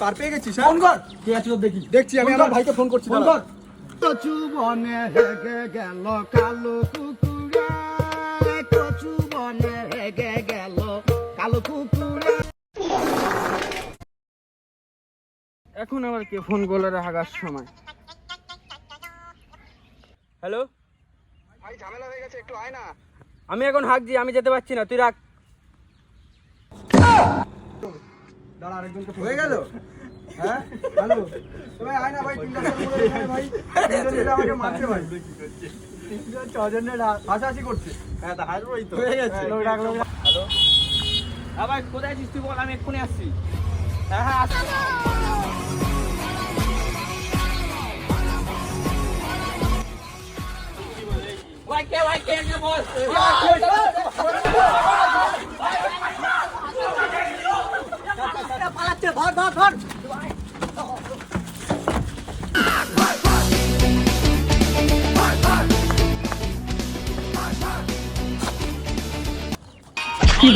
পার পেয়ে গেছিস? ফোন কর, কে আছে দেখি। দেখছি, আমি আমার ভাইকে ফোন করছি। ফোন কর। কচু বনে হেগে গেল কালো কুকুরে, কচু বনে হেগে গেল কালো কুকুরে। এখন আবার কে ফোন করলো রে হাগার সময়? হ্যালো, ভাই ঝামেলা হয়ে গেছে, একটু আয় না। আমি এখন হাঁকছি, আমি যেতে পারছি না, তুই রাখ। দাঁড়া, আরেকজনকে হয়ে গেল। হ্যাঁ, হ্যালো ভাই, আয় না ভাই, ভাই আমাকে মারছে ভাই, ছজনের হাসাহাসি করছে। হ্যাঁ, তা হাসবোই তো, হয়ে গেছে। হ্যালো, হ্যাঁ ভাই, কোথায় আছিস তুই বল, আমি এক্ষুনি আসছি। হ্যাঁ হ্যাঁ আসছি। পালাচ্ছে, ধর ধর ধর। কি